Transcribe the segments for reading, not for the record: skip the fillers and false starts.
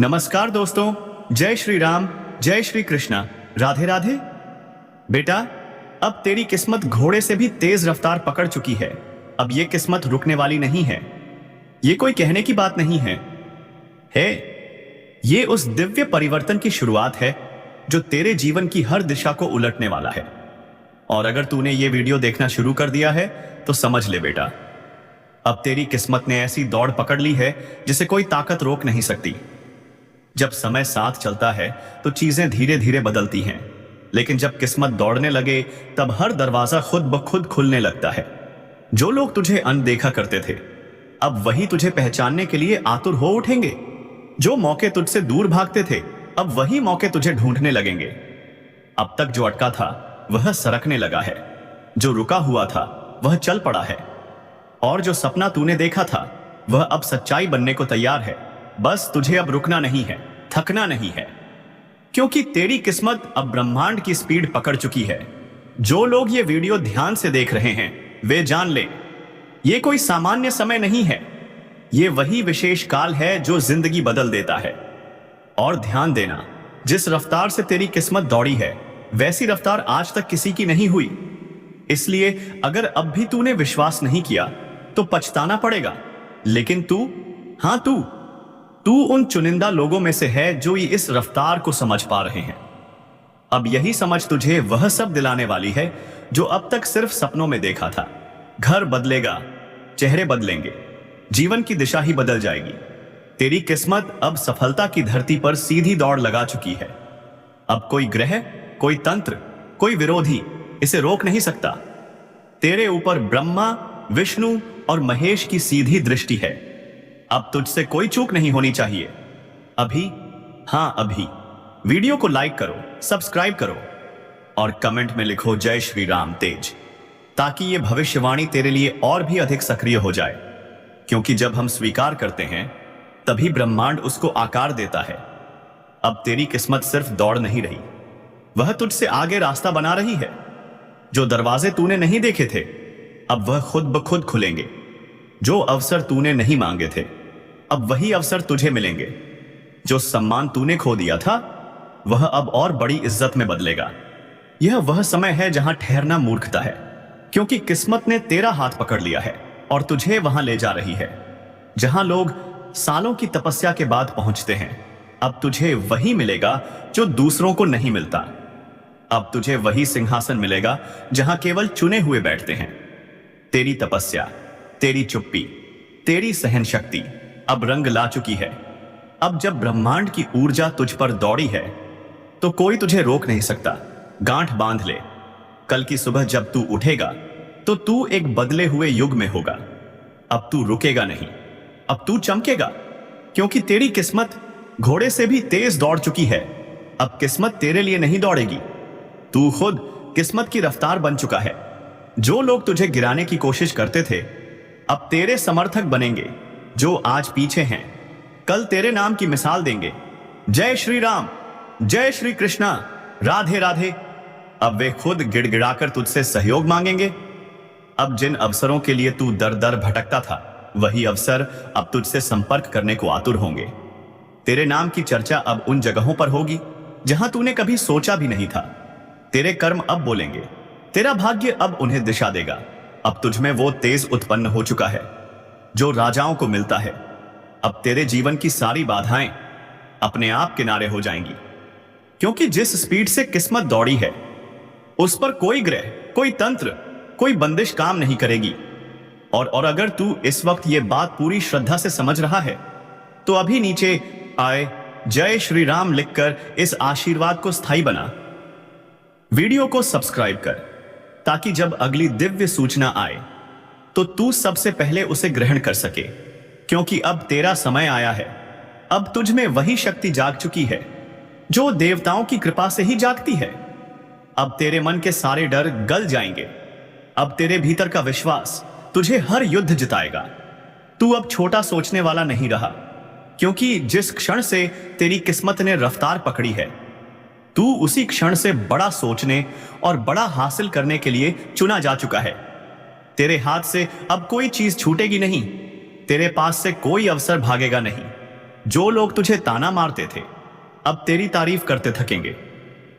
नमस्कार दोस्तों, जय श्री राम, जय श्री कृष्णा, राधे राधे। बेटा, अब तेरी किस्मत घोड़े से भी तेज रफ्तार पकड़ चुकी है। अब ये किस्मत रुकने वाली नहीं है। ये कोई कहने की बात नहीं है। ये उस दिव्य परिवर्तन की शुरुआत है जो तेरे जीवन की हर दिशा को उलटने वाला है। और अगर तूने ये वीडियो देखना शुरू कर दिया है तो समझ ले बेटा, अब तेरी किस्मत ने ऐसी दौड़ पकड़ ली है जिसे कोई ताकत रोक नहीं सकती। जब समय साथ चलता है तो चीजें धीरे धीरे बदलती हैं, लेकिन जब किस्मत दौड़ने लगे तब हर दरवाजा खुद ब खुद खुलने लगता है। जो लोग तुझे अनदेखा करते थे, अब वही तुझे पहचानने के लिए आतुर हो उठेंगे। जो मौके तुझसे दूर भागते थे, अब वही मौके तुझे ढूंढने लगेंगे। अब तक जो अटका था वह सरकने लगा है, जो रुका हुआ था वह चल पड़ा है, और जो सपना तूने देखा था वह अब सच्चाई बनने को तैयार है। बस तुझे अब रुकना नहीं है, थकना नहीं है, क्योंकि तेरी किस्मत अब ब्रह्मांड की स्पीड पकड़ चुकी है। जो लोग ये वीडियो ध्यान से देख रहे हैं वे जान ले, ये कोई सामान्य समय नहीं है। ये वही विशेष काल है जो जिंदगी बदल देता है। और ध्यान देना, जिस रफ्तार से तेरी किस्मत दौड़ी है वैसी रफ्तार आज तक किसी की नहीं हुई। इसलिए अगर अब भी तूने विश्वास नहीं किया तो पछताना पड़ेगा। लेकिन तू उन चुनिंदा लोगों में से है जो इस रफ्तार को समझ पा रहे हैं। अब यही समझ तुझे वह सब दिलाने वाली है जो अब तक सिर्फ सपनों में देखा था। घर बदलेगा, चेहरे बदलेंगे, जीवन की दिशा ही बदल जाएगी। तेरी किस्मत अब सफलता की धरती पर सीधी दौड़ लगा चुकी है। अब कोई ग्रह, कोई तंत्र, कोई विरोधी इसे रोक नहीं सकता। तेरे ऊपर ब्रह्मा, विष्णु और महेश की सीधी दृष्टि है। अब तुझसे कोई चूक नहीं होनी चाहिए। अभी वीडियो को लाइक करो, सब्सक्राइब करो और कमेंट में लिखो जय श्री राम तेज, ताकि ये भविष्यवाणी तेरे लिए और भी अधिक सक्रिय हो जाए। क्योंकि जब हम स्वीकार करते हैं तभी ब्रह्मांड उसको आकार देता है। अब तेरी किस्मत सिर्फ दौड़ नहीं रही, वह तुझसे आगे रास्ता बना रही है। जो दरवाजे तूने नहीं देखे थे अब वह खुद ब खुद खुलेंगे। जो अवसर तूने नहीं मांगे थे अब वही अवसर तुझे मिलेंगे। जो सम्मान तूने खो दिया था वह अब और बड़ी इज्जत में बदलेगा। यह वह समय है जहां ठहरना मूर्खता है, क्योंकि किस्मत ने तेरा हाथ पकड़ लिया है और तुझे वहां ले जा रही है जहां लोग सालों की तपस्या के बाद पहुंचते हैं। अब तुझे वही मिलेगा जो दूसरों को नहीं मिलता। अब तुझे वही सिंहासन मिलेगा जहां केवल चुने हुए बैठते हैं। तेरी तपस्या, तेरी चुप्पी, तेरी सहन शक्ति अब रंग ला चुकी है। अब जब ब्रह्मांड की ऊर्जा तुझ पर दौड़ी है तो कोई तुझे रोक नहीं सकता। गांठ बांध ले, कल की सुबह जब तू उठेगा तो तू एक बदले हुए युग में होगा। अब तू रुकेगा नहीं, अब तू चमकेगा, क्योंकि तेरी किस्मत घोड़े से भी तेज दौड़ चुकी है। अब किस्मत तेरे लिए नहीं दौड़ेगी, तू खुद किस्मत की रफ्तार बन चुका है। जो लोग तुझे गिराने की कोशिश करते थे अब तेरे समर्थक बनेंगे। जो आज पीछे हैं कल तेरे नाम की मिसाल देंगे। जय श्री राम, जय श्री कृष्णा, राधे राधे। अब वे खुद गिड़गिड़ाकर तुझसे सहयोग मांगेंगे। अब जिन अवसरों के लिए तू दर दर भटकता था वही अवसर अब तुझसे संपर्क करने को आतुर होंगे। तेरे नाम की चर्चा अब उन जगहों पर होगी जहां तूने कभी सोचा भी नहीं था। तेरे कर्म अब बोलेंगे, तेरा भाग्य अब उन्हें दिशा देगा। अब तुझमें वो तेज उत्पन्न हो चुका है जो राजाओं को मिलता है। अब तेरे जीवन की सारी बाधाएं अपने आप किनारे हो जाएंगी, क्योंकि जिस स्पीड से किस्मत दौड़ी है उस पर कोई ग्रह, कोई तंत्र, कोई बंदिश काम नहीं करेगी। और अगर तू इस वक्त ये बात पूरी श्रद्धा से समझ रहा है तो अभी नीचे आए जय श्री राम लिखकर इस आशीर्वाद को स्थायी बना। वीडियो को सब्सक्राइब कर, ताकि जब अगली दिव्य सूचना आए तो तू सबसे पहले उसे ग्रहण कर सके। क्योंकि अब तेरा समय आया है। अब तुझ में वही शक्ति जाग चुकी है जो देवताओं की कृपा से ही जागती है। अब तेरे मन के सारे डर गल जाएंगे। अब तेरे भीतर का विश्वास तुझे हर युद्ध जिताएगा। तू अब छोटा सोचने वाला नहीं रहा, क्योंकि जिस क्षण से तेरी किस्मत ने रफ्तार पकड़ी है तू उसी क्षण से बड़ा सोचने और बड़ा हासिल करने के लिए चुना जा चुका है। तेरे हाथ से अब कोई चीज छूटेगी नहीं, तेरे पास से कोई अवसर भागेगा नहीं। जो लोग तुझे ताना मारते थे अब तेरी तारीफ करते थकेंगे।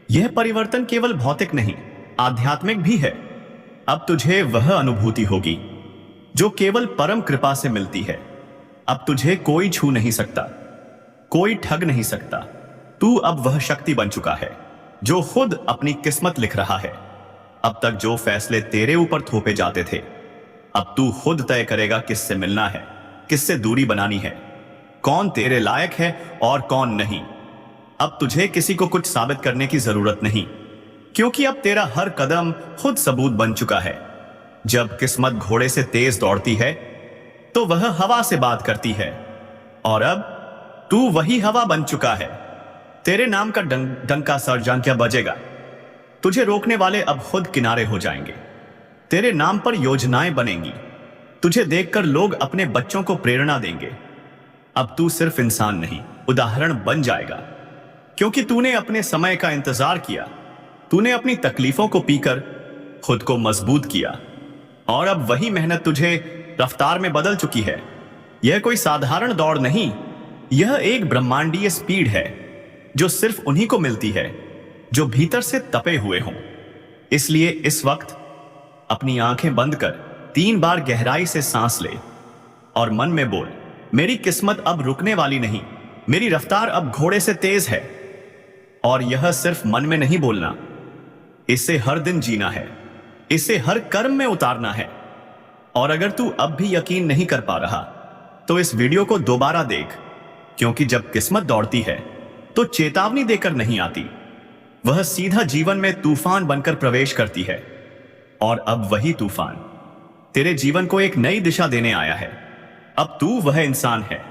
यह परिवर्तन केवल भौतिक नहीं, आध्यात्मिक भी है। अब तुझे वह अनुभूति होगी जो केवल परम कृपा से मिलती है। अब तुझे कोई छू नहीं सकता, कोई ठग नहीं सकता। तू अब वह शक्ति बन चुका है जो खुद अपनी किस्मत लिख रहा है। अब तक जो फैसले तेरे ऊपर थोपे जाते थे, अब तू खुद तय करेगा किससे मिलना है, किससे दूरी बनानी है, कौन तेरे लायक है और कौन नहीं। अब तुझे किसी को कुछ साबित करने की जरूरत नहीं, क्योंकि अब तेरा हर कदम खुद सबूत बन चुका है। जब किस्मत घोड़े से तेज दौड़ती है तो वह हवा से बात करती है, और अब तू वही हवा बन चुका है। तेरे नाम का डंका सरजान क्या बजेगा। तुझे रोकने वाले अब खुद किनारे हो जाएंगे। तेरे नाम पर योजनाएं बनेंगी। तुझे देखकर लोग अपने बच्चों को प्रेरणा देंगे। अब तू सिर्फ इंसान नहीं, उदाहरण बन जाएगा, क्योंकि तूने अपने समय का इंतजार किया। तूने अपनी तकलीफों को पीकर खुद को मजबूत किया, और अब वही मेहनत तुझे रफ्तार में बदल चुकी है। यह कोई साधारण दौड़ नहीं, यह एक ब्रह्मांडीय स्पीड है जो सिर्फ उन्हीं को मिलती है जो भीतर से तपे हुए हों। इसलिए इस वक्त अपनी आंखें बंद कर 3 बार गहराई से सांस ले और मन में बोल, मेरी किस्मत अब रुकने वाली नहीं, मेरी रफ्तार अब घोड़े से तेज है। और यह सिर्फ मन में नहीं बोलना, इसे हर दिन जीना है, इसे हर कर्म में उतारना है। और अगर तू अब भी यकीन नहीं कर पा रहा तो इस वीडियो को दोबारा देख, क्योंकि जब किस्मत दौड़ती है तो चेतावनी देकर नहीं आती, वह सीधा जीवन में तूफान बनकर प्रवेश करती है। और अब वही तूफान तेरे जीवन को एक नई दिशा देने आया है। अब तू वह इंसान है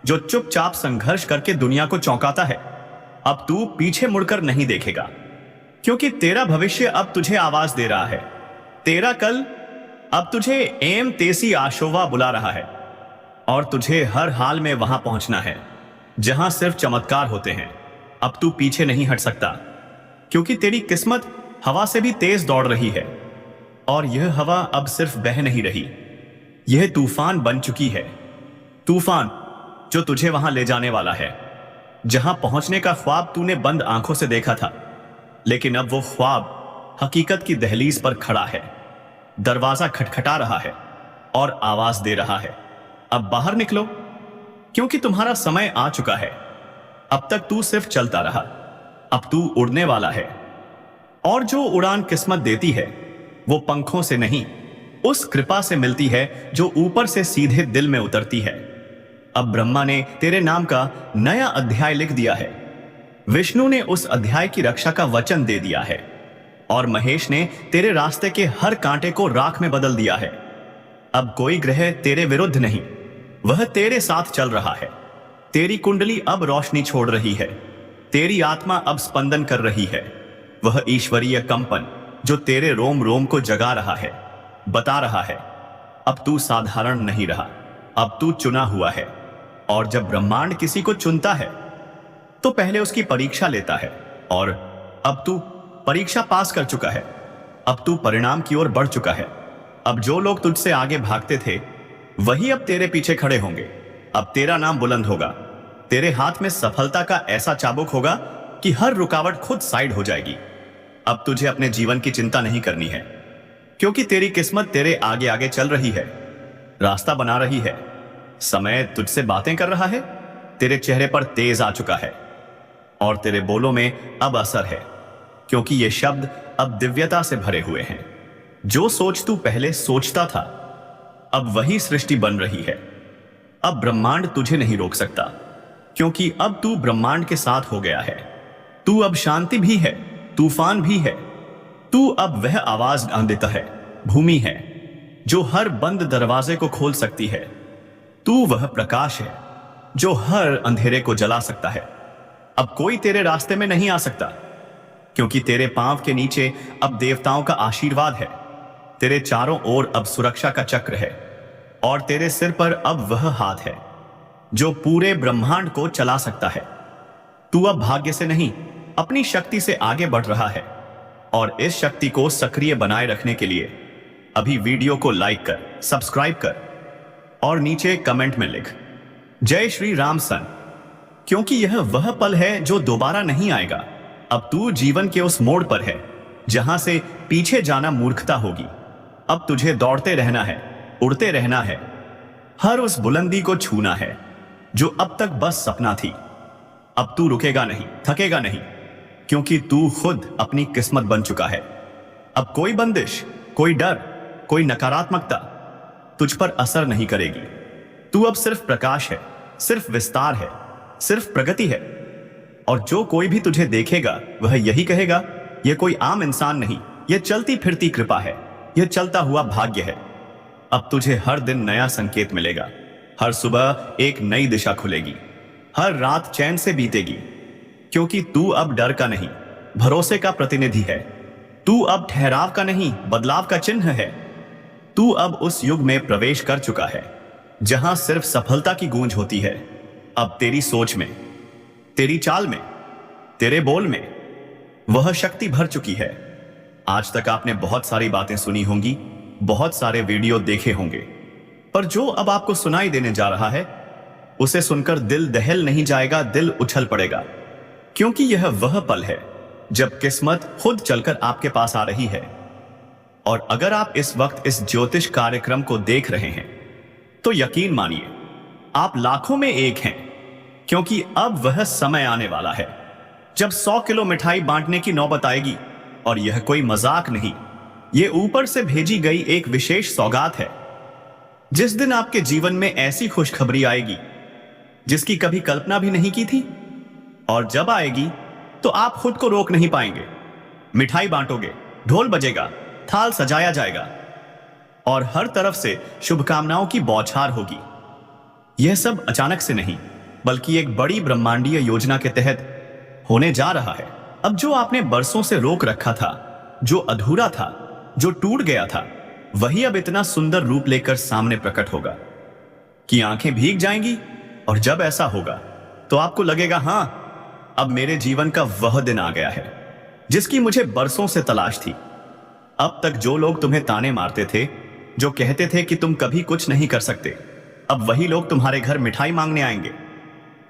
जो चुपचाप संघर्ष करके दुनिया को चौंकाता है। अब तू पीछे मुड़कर नहीं देखेगा, क्योंकि तेरा भविष्य अब तुझे आवाज दे रहा है। तेरा कल अब तुझे एम तेसी आशोवा बुला रहा है, और तुझे हर हाल में वहां पहुंचना है जहां सिर्फ चमत्कार होते हैं। अब तू पीछे नहीं हट सकता, क्योंकि तेरी किस्मत हवा से भी तेज दौड़ रही है, और यह हवा अब सिर्फ बह नहीं रही, यह तूफान बन चुकी है। तूफान जो तुझे वहां ले जाने वाला है, जहां पहुंचने का ख्वाब तूने बंद आंखों से देखा था। लेकिन अब वो ख्वाब हकीकत की दहलीज पर खड़ा है, दरवाजा खटखटा रहा है और आवाज दे रहा है, अब बाहर निकलो, क्योंकि तुम्हारा समय आ चुका है। अब तक तू सिर्फ चलता रहा, अब तू उड़ने वाला है। और जो उड़ान किस्मत देती है वो पंखों से नहीं, उस कृपा से मिलती है जो ऊपर से सीधे दिल में उतरती है। अब ब्रह्मा ने तेरे नाम का नया अध्याय लिख दिया है, विष्णु ने उस अध्याय की रक्षा का वचन दे दिया है, और महेश ने तेरे रास्ते के हर कांटे को राख में बदल दिया है। अब कोई ग्रह तेरे विरुद्ध नहीं, वह तेरे साथ चल रहा है। तेरी कुंडली अब रोशनी छोड़ रही है, तेरी आत्मा अब स्पंदन कर रही है। वह ईश्वरीय कंपन जो तेरे रोम रोम को जगा रहा है, बता रहा है अब तू साधारण नहीं रहा, अब तू चुना हुआ है। और जब ब्रह्मांड किसी को चुनता है तो पहले उसकी परीक्षा लेता है, और अब तू परीक्षा पास कर चुका है। अब तू परिणाम की ओर बढ़ चुका है। अब जो लोग तुझसे आगे भागते थे वही अब तेरे पीछे खड़े होंगे। अब तेरा नाम बुलंद होगा, तेरे हाथ में सफलता का ऐसा चाबुक होगा कि हर रुकावट खुद साइड हो जाएगी। अब तुझे अपने जीवन की चिंता नहीं करनी है, क्योंकि तेरी किस्मत तेरे आगे आगे चल रही है, रास्ता बना रही है। समय तुझसे बातें कर रहा है, तेरे चेहरे पर तेज आ चुका है, और तेरे बोलों में अब असर है, क्योंकि ये शब्द अब दिव्यता से भरे हुए हैं। जो सोच तू पहले सोचता था अब वही सृष्टि बन रही है। अब ब्रह्मांड तुझे नहीं रोक सकता, क्योंकि अब तू ब्रह्मांड के साथ हो गया है। तू अब शांति भी है, तूफान भी है। तू अब वह आवाज देता है, भूमि है जो हर बंद दरवाजे को खोल सकती है। तू वह प्रकाश है जो हर अंधेरे को जला सकता है। अब कोई तेरे रास्ते में नहीं आ सकता, क्योंकि तेरे पांव के नीचे अब देवताओं का आशीर्वाद है। तेरे चारों ओर अब सुरक्षा का चक्र है, और तेरे सिर पर अब वह हाथ है जो पूरे ब्रह्मांड को चला सकता है। तू अब भाग्य से नहीं, अपनी शक्ति से आगे बढ़ रहा है, और इस शक्ति को सक्रिय बनाए रखने के लिए अभी वीडियो को लाइक कर, सब्सक्राइब कर, और नीचे कमेंट में लिख, जय श्री राम सन। क्योंकि यह वह पल है जो दोबारा नहीं आएगा। अब तू जीवन के उस मोड़ पर है जहां से पीछे जाना मूर्खता होगी। अब तुझे दौड़ते रहना है, उड़ते रहना है, हर उस बुलंदी को छूना है जो अब तक बस सपना थी। अब तू रुकेगा नहीं, थकेगा नहीं, क्योंकि तू खुद अपनी किस्मत बन चुका है। अब कोई बंदिश, कोई डर, कोई नकारात्मकता तुझ पर असर नहीं करेगी। तू अब सिर्फ प्रकाश है, सिर्फ विस्तार है, सिर्फ प्रगति है। और जो कोई भी तुझे देखेगा वह यही कहेगा, यह कोई आम इंसान नहीं, यह चलती फिरती कृपा है, यह चलता हुआ भाग्य है। अब तुझे हर दिन नया संकेत मिलेगा, हर सुबह एक नई दिशा खुलेगी, हर रात चैन से बीतेगी, क्योंकि तू अब डर का नहीं, भरोसे का प्रतिनिधि है। तू अब ठहराव का नहीं, बदलाव का चिन्ह है। तू अब उस युग में प्रवेश कर चुका है जहां सिर्फ सफलता की गूंज होती है। अब तेरी सोच में, तेरी चाल में, तेरे बोल में वह शक्ति भर चुकी है। आज तक आपने बहुत सारी बातें सुनी होंगी, बहुत सारे वीडियो देखे होंगे, पर जो अब आपको सुनाई देने जा रहा है उसे सुनकर दिल दहल नहीं जाएगा, दिल उछल पड़ेगा, क्योंकि यह वह पल है जब किस्मत खुद चलकर आपके पास आ रही है। और अगर आप इस वक्त इस ज्योतिष कार्यक्रम को देख रहे हैं तो यकीन मानिए आप लाखों में एक हैं, क्योंकि अब वह समय आने वाला है जब 100 किलो मिठाई बांटने की नौबत आएगी। और यह कोई मजाक नहीं, यह ऊपर से भेजी गई एक विशेष सौगात है। जिस दिन आपके जीवन में ऐसी खुशखबरी आएगी जिसकी कभी कल्पना भी नहीं की थी, और जब आएगी तो आप खुद को रोक नहीं पाएंगे। मिठाई बांटोगे, ढोल बजेगा, थाल सजाया जाएगा और हर तरफ से शुभकामनाओं की बौछार होगी। यह सब अचानक से नहीं, बल्कि एक बड़ी ब्रह्मांडीय योजना के तहत होने जा रहा है। अब जो आपने बरसों से रोक रखा था, जो अधूरा था, जो टूट गया था, वही अब इतना सुंदर रूप लेकर सामने प्रकट होगा कि आंखें भीग जाएंगी। और जब ऐसा होगा तो आपको लगेगा, हां, अब मेरे जीवन का वह दिन आ गया है जिसकी मुझे बरसों से तलाश थी। अब तक जो लोग तुम्हें ताने मारते थे, जो कहते थे कि तुम कभी कुछ नहीं कर सकते, अब वही लोग तुम्हारे घर मिठाई मांगने आएंगे,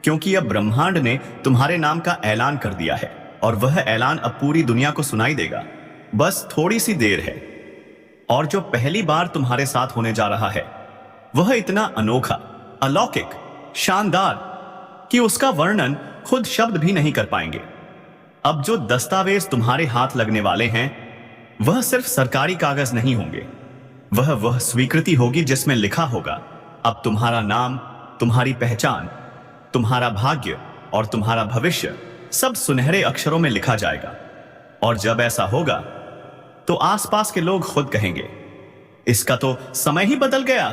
क्योंकि अब ब्रह्मांड ने तुम्हारे नाम का ऐलान कर दिया है। और वह ऐलान अब पूरी दुनिया को सुनाई देगा। बस थोड़ी सी देर है। और जो पहली बार तुम्हारे साथ होने जा रहा है वह इतना अनोखा, अलौकिक, शानदार कि उसका वर्णन खुद शब्द भी नहीं कर पाएंगे। अब जो दस्तावेज तुम्हारे हाथ लगने वाले हैं वह सिर्फ सरकारी कागज नहीं होंगे, वह स्वीकृति होगी जिसमें लिखा होगा, अब तुम्हारा नाम, तुम्हारी पहचान, तुम्हारा भाग्य और तुम्हारा भविष्य सब सुनहरे अक्षरों में लिखा जाएगा। और जब ऐसा होगा तो आसपास के लोग खुद कहेंगे, इसका तो समय ही बदल गया।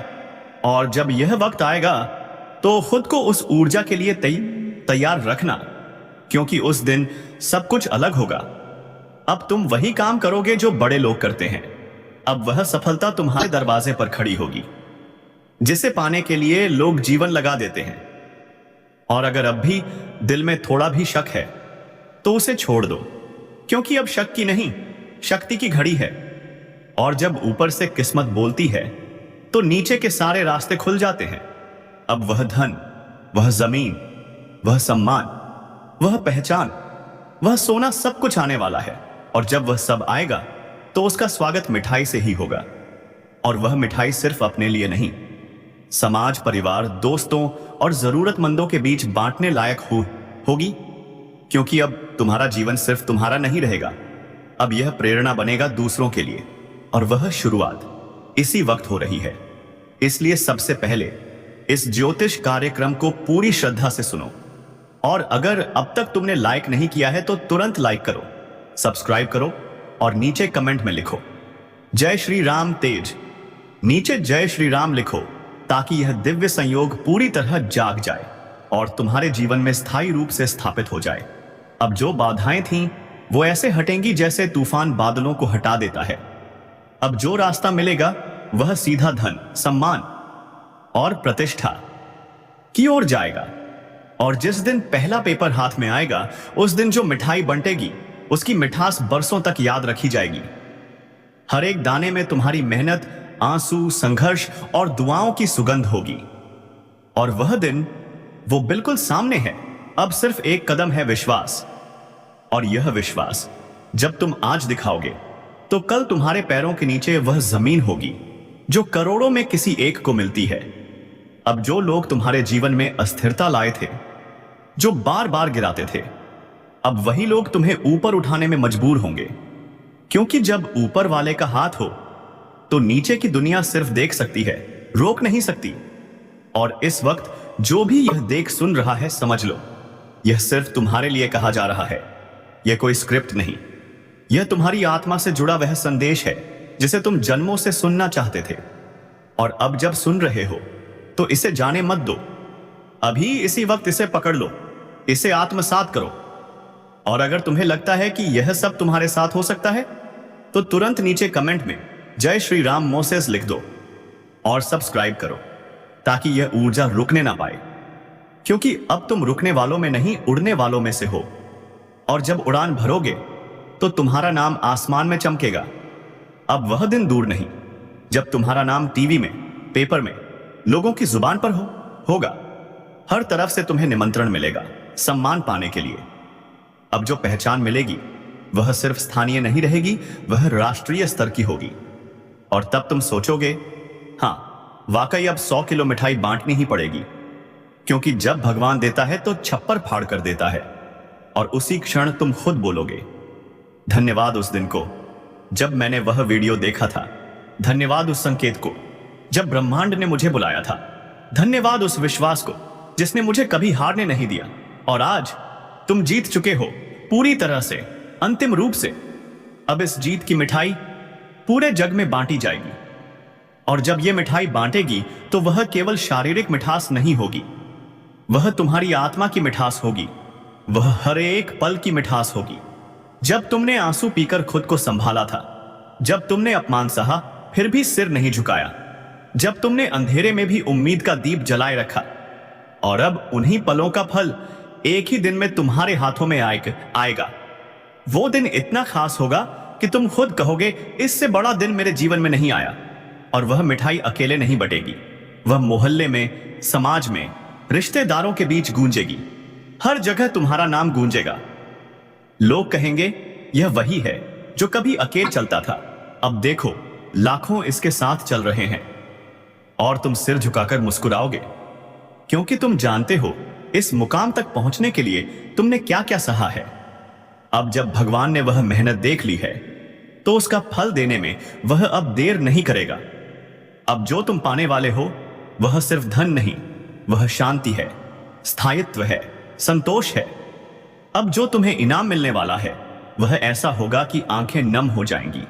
और जब यह वक्त आएगा तो खुद को उस ऊर्जा के लिए तैयार रखना, क्योंकि उस दिन सब कुछ अलग होगा। अब तुम वही काम करोगे जो बड़े लोग करते हैं। अब वह सफलता तुम्हारे दरवाजे पर खड़ी होगी जिसे पाने के लिए लोग जीवन लगा देते हैं। और अगर अब भी दिल में थोड़ा भी शक है तो उसे छोड़ दो, क्योंकि अब शक की नहीं, शक्ति की घड़ी है। और जब ऊपर से किस्मत बोलती है तो नीचे के सारे रास्ते खुल जाते हैं। अब वह धन, वह जमीन, वह सम्मान, वह पहचान, वह सोना, सब कुछ आने वाला है। और जब वह सब आएगा तो उसका स्वागत मिठाई से ही होगा। और वह मिठाई सिर्फ अपने लिए नहीं, समाज, परिवार, दोस्तों और जरूरतमंदों के बीच बांटने लायक होगी, क्योंकि अब तुम्हारा जीवन सिर्फ तुम्हारा नहीं रहेगा, अब यह प्रेरणा बनेगा दूसरों के लिए। और वह शुरुआत इसी वक्त हो रही है। इसलिए सबसे पहले इस ज्योतिष कार्यक्रम को पूरी श्रद्धा से सुनो। और अगर अब तक तुमने लाइक नहीं किया है तो तुरंत लाइक करो, सब्सक्राइब करो और नीचे कमेंट में लिखो जय श्री राम तेज। नीचे जय श्री राम लिखो ताकि यह दिव्य संयोग पूरी तरह जाग जाए और तुम्हारे जीवन में स्थायी रूप से स्थापित हो जाए। अब जो बाधाएं थीं वो ऐसे हटेंगी जैसे तूफान बादलों को हटा देता है। अब जो रास्ता मिलेगा वह सीधा धन, सम्मान और प्रतिष्ठा की ओर जाएगा। और जिस दिन पहला पेपर हाथ में आएगा उस दिन जो मिठाई बंटेगी उसकी मिठास बरसों तक याद रखी जाएगी। हर एक दाने में तुम्हारी मेहनत, आंसू, संघर्ष और दुआओं की सुगंध होगी। और वह दिन वो बिल्कुल सामने है। अब सिर्फ एक कदम है, विश्वास। और यह विश्वास जब तुम आज दिखाओगे तो कल तुम्हारे पैरों के नीचे वह जमीन होगी जो करोड़ों में किसी एक को मिलती है। अब जो लोग तुम्हारे जीवन में अस्थिरता लाए थे, जो बार बार गिराते थे, अब वही लोग तुम्हें ऊपर उठाने में मजबूर होंगे, क्योंकि जब ऊपर वाले का हाथ हो तो नीचे की दुनिया सिर्फ देख सकती है, रोक नहीं सकती। और इस वक्त जो भी यह देख सुन रहा है, समझ लो यह सिर्फ तुम्हारे लिए कहा जा रहा है। यह कोई स्क्रिप्ट नहीं, यह तुम्हारी आत्मा से जुड़ा वह संदेश है जिसे तुम जन्मों से सुनना चाहते थे। और अब जब सुन रहे हो तो इसे जाने मत दो, अभी इसी वक्त इसे पकड़ लो, इसे आत्मसात करो। और अगर तुम्हें लगता है कि यह सब तुम्हारे साथ हो सकता है तो तुरंत नीचे कमेंट में जय श्री राम मोसेस लिख दो और सब्सक्राइब करो, ताकि यह ऊर्जा रुकने ना पाए। क्योंकि अब तुम रुकने वालों में नहीं, उड़ने वालों में से हो। और जब उड़ान भरोगे तो तुम्हारा नाम आसमान में चमकेगा। अब वह दिन दूर नहीं जब तुम्हारा नाम टीवी में, पेपर में, लोगों की जुबान पर होगा। हर तरफ से तुम्हें निमंत्रण मिलेगा सम्मान पाने के लिए। अब जो पहचान मिलेगी वह सिर्फ स्थानीय नहीं रहेगी, वह राष्ट्रीय स्तर की होगी। और तब तुम सोचोगे, हाँ वाकई अब 100 किलो मिठाई बांटनी ही पड़ेगी, क्योंकि जब भगवान देता है तो छप्पर फाड़ कर देता है। और उसी क्षण तुम खुद बोलोगे, धन्यवाद उस दिन को जब मैंने वह वीडियो देखा था, धन्यवाद उस संकेत को जब ब्रह्मांड ने मुझे बुलाया था, धन्यवाद उस विश्वास को जिसने मुझे कभी हारने नहीं दिया। और आज तुम जीत चुके हो पूरी तरह से, अंतिम रूप से। अब इस जीत की मिठाई पूरे जग में बांटी जाएगी। और जब यह मिठाई बांटेगी तो वह केवल शारीरिक मिठास नहीं होगी, वह तुम्हारी आत्मा की मिठास होगी, वह हर एक पल की मिठास होगी। जब तुमने आंसू पीकर खुद को संभाला था, जब तुमने अपमान सहा फिर भी सिर नहीं झुकाया, जब तुमने अंधेरे में भी उम्मीद का दीप जलाए रखा। और अब उन्हीं पलों का फल एक ही दिन में तुम्हारे हाथों में आएगा। वो दिन इतना खास होगा कि तुम खुद कहोगे, इससे बड़ा दिन मेरे जीवन में नहीं आया। और वह मिठाई अकेले नहीं बटेगी, वह मोहल्ले में, समाज में, रिश्तेदारों के बीच गूंजेगी। हर जगह तुम्हारा नाम गूंजेगा। लोग कहेंगे, यह वही है जो कभी अकेले चलता था, अब देखो लाखों इसके साथ चल रहे हैं। और तुम सिर झुकाकर मुस्कुराओगे, क्योंकि तुम जानते हो इस मुकाम तक पहुंचने के लिए तुमने क्या क्या सहा है। अब जब भगवान ने वह मेहनत देख ली है तो उसका फल देने में वह अब देर नहीं करेगा। अब जो तुम पाने वाले हो वह सिर्फ धन नहीं, वह शांति है, स्थायित्व है, संतोष है। अब जो तुम्हें इनाम मिलने वाला है वह ऐसा होगा कि आंखें नम हो जाएंगी,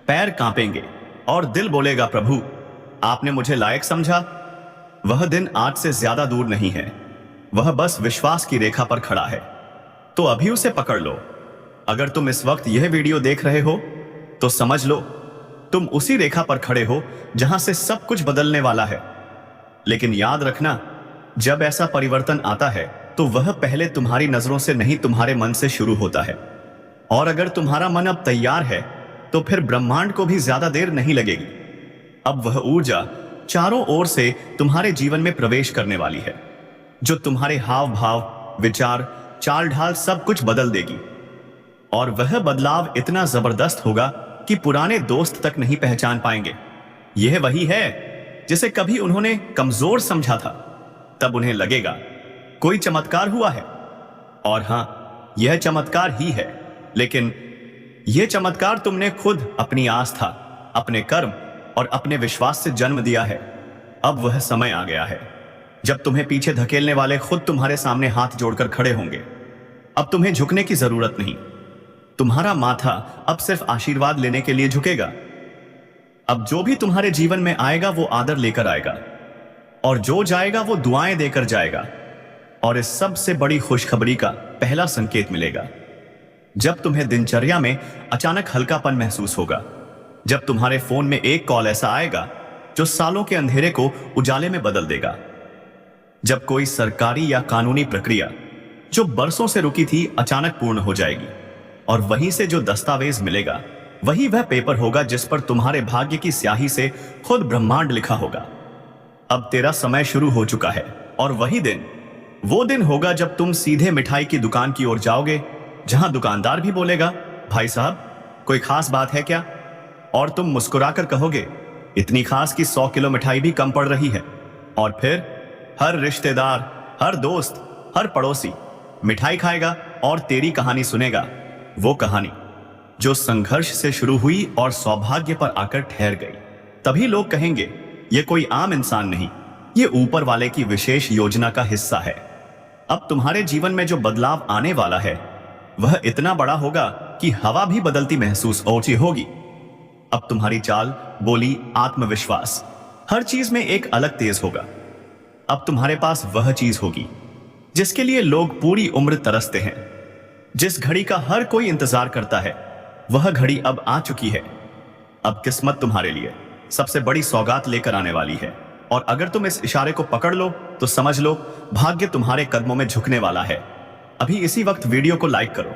पैर कांपेंगे और दिल बोलेगा, प्रभु आपने मुझे लायक समझा। वह दिन आज से ज्यादा दूर नहीं है, वह बस विश्वास की रेखा पर खड़ा है। तो अभी उसे पकड़ लो। अगर तुम इस वक्त यह वीडियो देख रहे हो तो समझ लो तुम उसी रेखा पर खड़े हो जहां से सब कुछ बदलने वाला है। लेकिन याद रखना, जब ऐसा परिवर्तन आता है तो वह पहले तुम्हारी नजरों से नहीं, तुम्हारे मन से शुरू होता है। और अगर तुम्हारा मन अब तैयार है तो फिर ब्रह्मांड को भी ज्यादा देर नहीं लगेगी। अब वह ऊर्जा चारों ओर से तुम्हारे जीवन में प्रवेश करने वाली है, जो तुम्हारे हाव भाव, विचार, चाल ढाल सब कुछ बदल देगी। और वह बदलाव इतना जबरदस्त होगा कि पुराने दोस्त तक नहीं पहचान पाएंगे। यह वही है जिसे कभी उन्होंने कमजोर समझा था, तब उन्हें लगेगा कोई चमत्कार हुआ है। और हां, यह चमत्कार ही है, लेकिन यह चमत्कार तुमने खुद अपनी आस्था, अपने कर्म और अपने विश्वास से जन्म दिया है। अब वह समय आ गया है जब तुम्हें पीछे धकेलने वाले खुद तुम्हारे सामने हाथ जोड़कर खड़े होंगे। अब तुम्हें झुकने की जरूरत नहीं, तुम्हारा माथा अब सिर्फ आशीर्वाद लेने के लिए झुकेगा। अब जो भी तुम्हारे जीवन में आएगा वो आदर लेकर आएगा, और जो जाएगा वो दुआएं देकर जाएगा। और इस सबसे बड़ी खुशखबरी का पहला संकेत मिलेगा जब तुम्हें दिनचर्या में अचानक हल्कापन महसूस होगा, जब तुम्हारे फोन में एक कॉल ऐसा आएगा जो सालों के अंधेरे को उजाले में बदल देगा, जब कोई सरकारी या कानूनी प्रक्रिया जो बरसों से रुकी थी अचानक पूर्ण हो जाएगी, और वहीं से जो दस्तावेज मिलेगा वही वह पेपर होगा जिस पर तुम्हारे भाग्य की स्याही से खुद ब्रह्मांड लिखा होगा। अब तेरा समय शुरू हो चुका है, और वही दिन वो दिन होगा जब तुम सीधे मिठाई की दुकान की ओर जाओगे, जहां दुकानदार भी बोलेगा, भाई साहब कोई खास बात है क्या? और तुम मुस्कुराकर कहोगे, इतनी खास कि 100 किलो मिठाई भी कम पड़ रही है। और फिर हर रिश्तेदार, हर दोस्त, हर पड़ोसी मिठाई खाएगा और तेरी कहानी सुनेगा। वो कहानी जो संघर्ष से शुरू हुई और सौभाग्य पर आकर ठहर गई। तभी लोग कहेंगे, ये कोई आम इंसान नहीं, ये ऊपर वाले की विशेष योजना का हिस्सा है। अब तुम्हारे जीवन में जो बदलाव आने वाला है वह इतना बड़ा होगा कि हवा भी बदलती महसूस होगी। अब तुम्हारी चाल, बोली, आत्मविश्वास, हर चीज में एक अलग तेज होगा। अब तुम्हारे पास वह चीज होगी जिसके लिए लोग पूरी उम्र तरसते हैं। जिस घड़ी का हर कोई इंतजार करता है वह घड़ी अब आ चुकी है। अब किस्मत तुम्हारे लिए सबसे बड़ी सौगात लेकर आने वाली है, और अगर तुम इस इशारे को पकड़ लो तो समझ लो भाग्य तुम्हारे कदमों में झुकने वाला है। अभी इसी वक्त वीडियो को लाइक करो